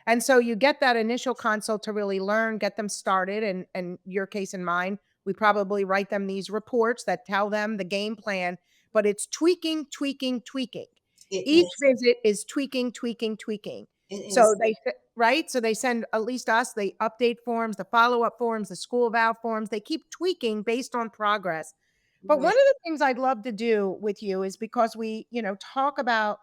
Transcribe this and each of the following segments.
And so you get that initial consult to really learn, get them started. And your case and mine, we probably write them these reports that tell them the game plan, but it's tweaking, tweaking, tweaking. It Each is. visit is tweaking, tweaking, tweaking. It So is. right? So they send, at least us, they update forms, the follow-up forms, the school vow forms, they keep tweaking based on progress. But one Right. of the things I'd love to do with you is, because we, talk about,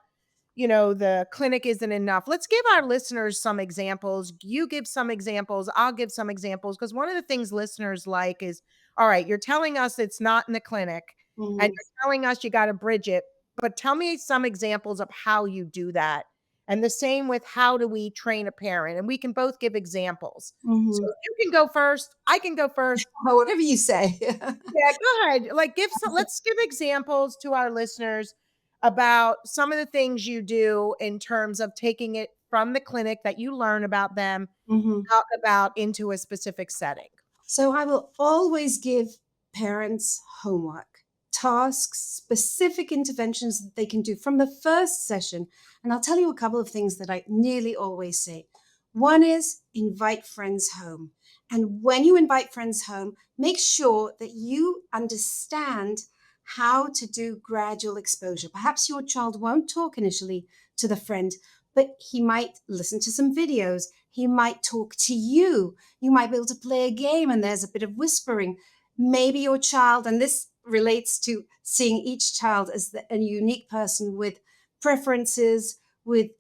the clinic isn't enough. Let's give our listeners some examples. You give some examples, I'll give some examples, because one of the things listeners like is, all right, you're telling us it's not in the clinic and Mhm. you're telling us you got to bridge it, but tell me some examples of how you do that. And the same with, how do we train a parent? And we can both give examples. So Mhm. you can go first. I can go first. Oh, whatever you say. Yeah, go ahead. Like, let's give examples to our listeners about some of the things you do in terms of taking it from the clinic that you learn about them, Mhm. talk about into a specific setting. So I will always give parents homework, tasks, specific interventions that they can do from the first session. And I'll tell you a couple of things that I nearly always say. One is invite friends home. And when you invite friends home, make sure that you understand how to do gradual exposure. Perhaps your child won't talk initially to the friend, but he might listen to some videos. He might talk to you. You might be able to play a game and there's a bit of whispering. Maybe your child, and this relates to seeing each child as a unique person with preferences, with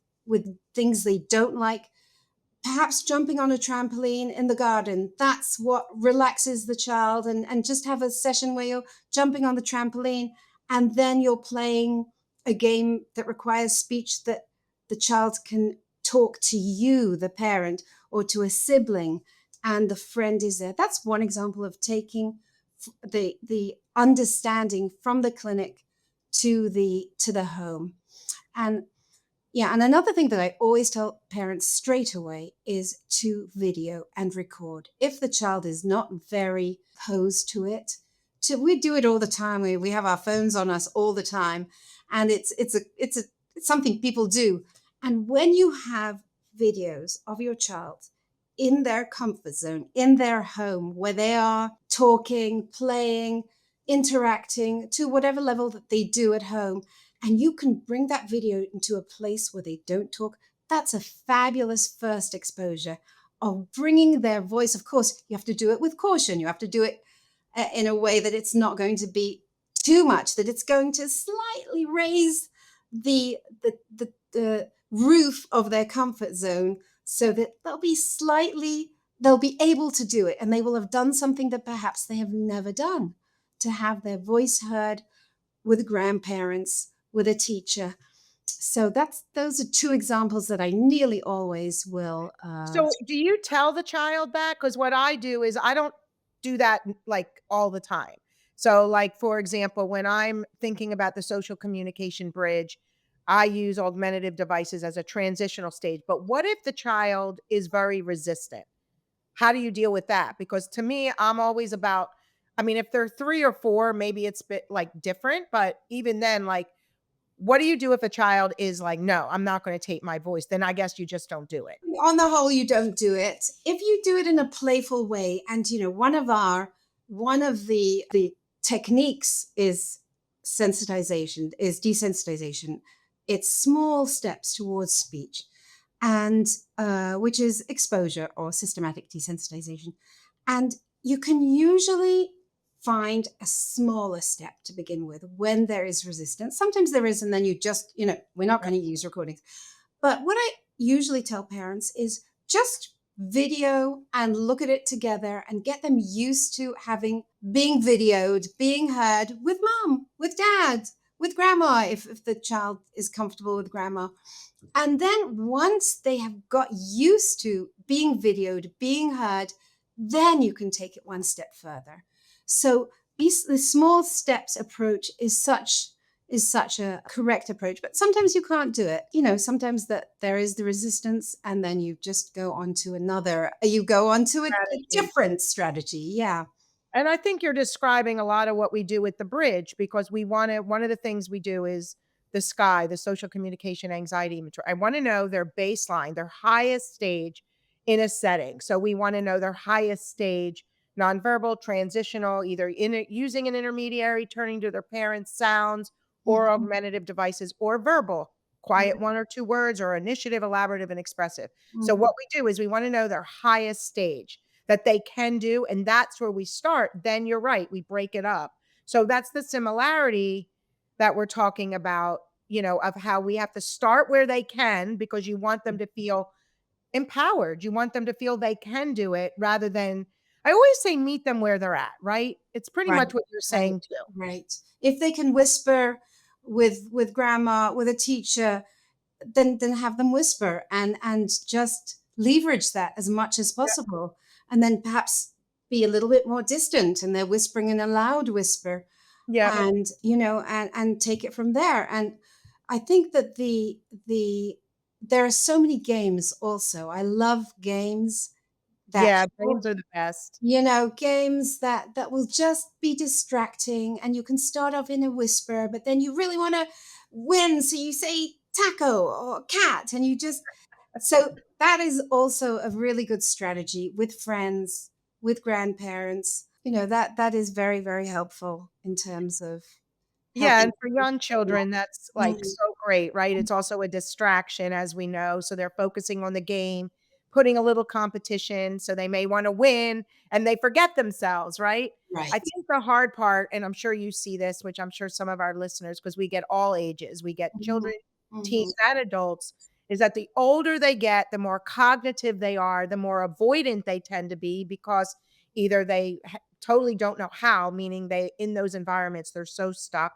things they don't like. Perhaps jumping on a trampoline in the garden. That's what relaxes the child. And just have a session where you're jumping on the trampoline and then you're playing a game that requires speech, that the child can talk to you, the parent, or to a sibling, and the friend is there. That's one example of taking the understanding from the clinic to the home. And yeah, and another thing that I always tell parents straight away is to video and record. If the child is not very opposed to it, we do it all the time. We have our phones on us all the time, and it's something people do. And when you have videos of your child in their comfort zone, in their home, where they are talking, playing, interacting to whatever level that they do at home, and you can bring that video into a place where they don't talk, that's a fabulous first exposure of bringing their voice. Of course, you have to do it with caution. You have to do it in a way that it's not going to be too much, that it's going to slightly raise the roof of their comfort zone, so that they'll be able to do it, and they will have done something that perhaps they have never done, to have their voice heard with grandparents, with a teacher. So those are two examples that I nearly always will. So do you tell the child that? Because what I do is, I don't do that like all the time. So, like, for example, when I'm thinking about the social communication bridge, I use augmentative devices as a transitional stage. But what if the child is very resistant? How do you deal with that? Because to me, I'm always about, I mean, if they're 3 or 4, maybe it's a bit like different, but even then, like, what do you do if a child is like, "No, I'm not gonna tape my voice?" Then I guess you just don't do it. On the whole, you don't do it. If you do it in a playful way, and one of the techniques is sensitization, is desensitization. It's small steps towards speech, and which is exposure or systematic desensitization. And you can usually find a smaller step to begin with when there is resistance. Sometimes there is, and then we're not going to use recordings. But what I usually tell parents is just video and look at it together and get them used to being videoed, being heard with mom, with dad, with grandma, if the child is comfortable with grandma. And then once they have got used to being videoed, being heard, then you can take it one step further. So the small steps approach is such a correct approach, but sometimes you can't do it. Sometimes that there is the resistance, and then you go on to a Strategy. different strategy. Yeah. And I think you're describing a lot of what we do with the bridge, because we wanna, one of the things we do is the SKY, the social communication anxiety inventory. I want to know their baseline, their highest stage in a setting. So we want to know their highest stage, nonverbal, transitional, either using an intermediary, turning to their parents' sounds or Mhm. augmentative devices, or verbal, quiet Mhm. one or two words, or initiative, elaborative, and expressive. So Mhm. what we do is we want to know their highest stage that they can do, and that's where we start. Then you're right, we break it up. So that's the similarity that we're talking about, of how we have to start where they can, because you want them to feel empowered. You want them to feel they can do it, rather than, I always say, meet them where they're at, right? It's pretty Right, much what you're right, saying too. right. If they can whisper with grandma, with a teacher, then have them whisper and just leverage that as much as Yeah. possible. And then perhaps be a little bit more distant and they're whispering in a loud whisper Yep. and and take it from there. And I think that the there are so many games also. I love games that Yeah, games are the best. games that will just be distracting, and you can start off in a whisper, but then you really want to win, so you say taco or cat, and you just so that is also a really good strategy with friends, with grandparents. That is very, very helpful in terms of Yeah, helping and for young children, that's, like, Mhm. so great, right? It's also a distraction, as we know, so they're focusing on the game, putting a little competition, so they may wanna win, and they forget themselves, right? I Right. think the hard part, and I'm sure you see this, which I'm sure some of our listeners, because we get all ages, we get Mhm. children, Mhm. teens, and adults, is that the older they get, the more cognitive they are, the more avoidant they tend to be, because either they totally don't know how, meaning they, in those environments, they're so stuck,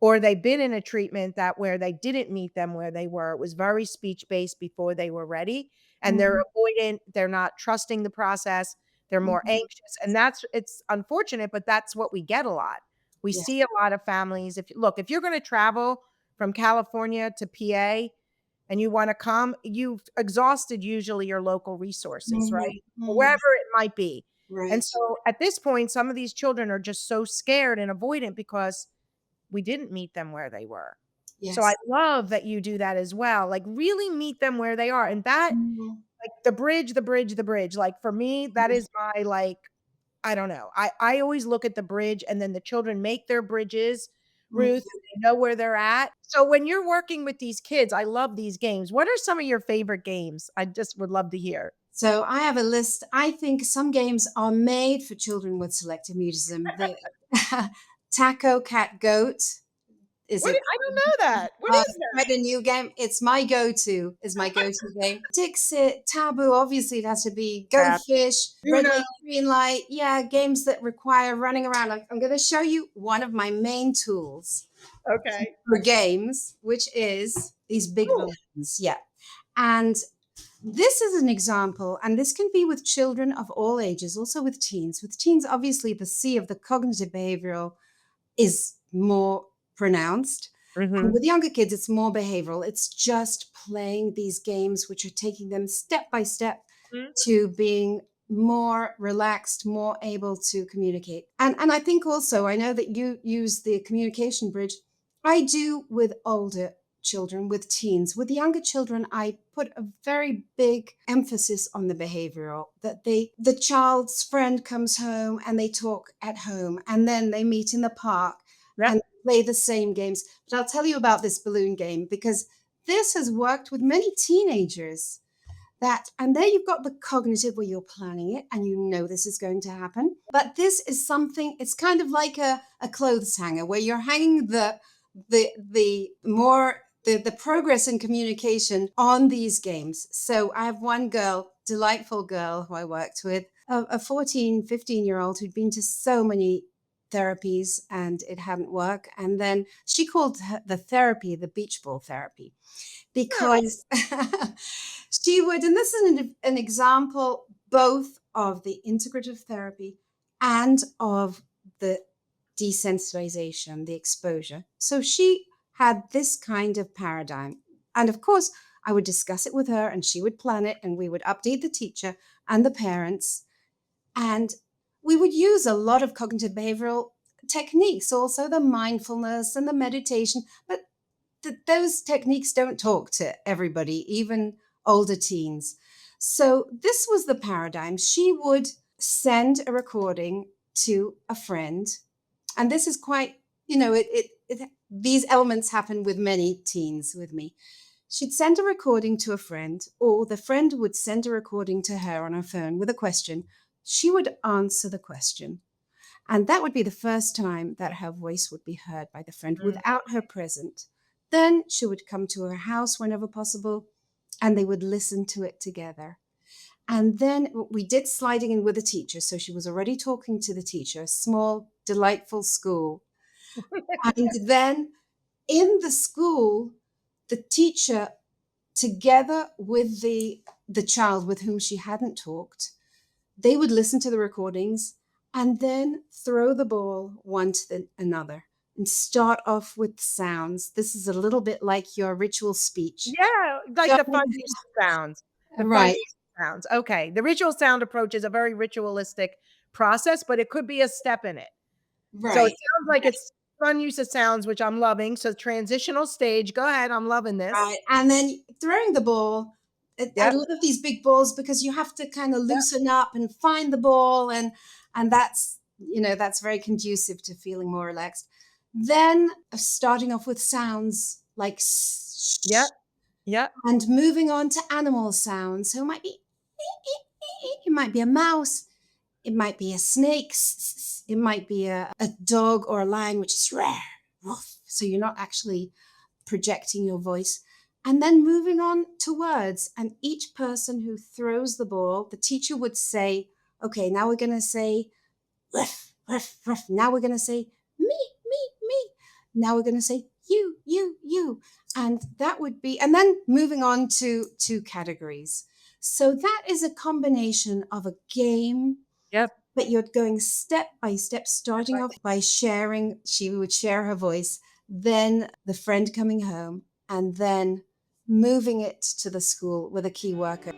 or they've been in a treatment that where they didn't meet them where they were. It was very speech based before they were ready, and they're Mhm. avoidant, they're not trusting the process, they're more Mhm. anxious, and it's unfortunate, but that's what we get a lot. We Yeah. see a lot of families. If you're gonna travel from California to PA and you wanna come, you've exhausted usually your local resources, right? Mhm. Wherever Mhm. it might be. And Right. so at this point, some of these children are just so scared and avoidant because we didn't meet them where they were. So I Yes. love that you do that as well, like, really meet them where they are, and that, Mhm. like, the bridge, the bridge, the bridge, like, for me, that is my, like, I don't know. I always look at the bridge, and then the children make their bridges, Ruth, Mhm. and they know where they're at. So when you're working with these kids, I love these games. What are some of your favorite games? I just would love to hear. So I have a list. I think some games are made for children with selective mutism. The Taco Cat Goat is What a I don't know that. What is that? quite a new game. It's my go-to. Is my go-to game. Dixit, Taboo. Obviously, it has to be Go Yeah. Fish, Red Uno. Light, Green Light. Yeah, games that require running around. I'm going to show you one of my main tools Okay. for games, which is these big Cool. balloons. Yeah, and this is an example, and this can be with children of all ages, also with teens. With teens, obviously, the C of the cognitive behavioral is more pronounced. And Mhm. with younger kids, it's more behavioral. It's just playing these games, which are taking them step by step Mhm. to being more relaxed, more able to communicate. And I think also, I know that you use the communication bridge. I do with older children, with teens. With younger children, I put a very big emphasis on the behavioral, that the child's friend comes home and they talk at home, and then they meet in the park and Yep. play the same games. But I'll tell you about this balloon game because this has worked with many teenagers. And there you've got the cognitive where you're planning it and you know this is going to happen. But this is something, it's kind of like a clothes hanger where you're hanging the more the progress in communication on these games. So I have one girl, delightful girl who I worked with, a 14, 15-year-old who'd been to so many therapies and it hadn't worked. And then she called the therapy the beach ball therapy Oh, because she would, and this is an example both of the integrative therapy and of the desensitization, the exposure. So she had this kind of paradigm. And of course, I would discuss it with her and she would plan it and we would update the teacher and the parents. And we would use a lot of cognitive behavioral techniques, also the mindfulness and the meditation. But those techniques don't talk to everybody, even older teens. So this was the paradigm. She would send a recording to a friend, and this is quite, these elements happen with many teens with me. She'd send a recording to a friend, or the friend would send a recording to her on her phone with a question. She would answer the question. And that would be the first time that her voice would be heard by the friend Mm. without her present. Then she would come to her house whenever possible, and they would listen to it together. And then we did sliding in with the teacher. So she was already talking to the teacher, a small, delightful school. And then in the school, the teacher, together with the child with whom she hadn't talked, they would listen to the recordings and then throw the ball one to another and start off with sounds. This is a little bit like your ritual speech. Yeah, like the fun use of sounds. The fun Right, use of sounds. Okay. The ritual sound approach is a very ritualistic process, but it could be a step in it. So it right, sounds like it's fun use of sounds, which I'm loving. So transitional stage. Go ahead. I'm loving this. right. And then throwing the ball. I Yep. love these big balls because you have to kind of Yep. loosen up and find the ball, and that's very conducive to feeling more relaxed. Then starting off with sounds like Yep. Yep. and moving on to animal sounds. So it might be a mouse, it might be a snake, it might be a dog or a lion, which is rare. So you're not actually projecting your voice. And then moving on to words. And each person who throws the ball, the teacher would say, okay, now we're going to say, ruff, ruff, ruff. Now we're going to say, me. Now we're going to say, you. And that would be, and then moving on to two categories. So that is a combination of a game, Yep. but you're going step by step, starting off by sharing. She would share her voice, then the friend coming home, and then moving it to the school with a key worker.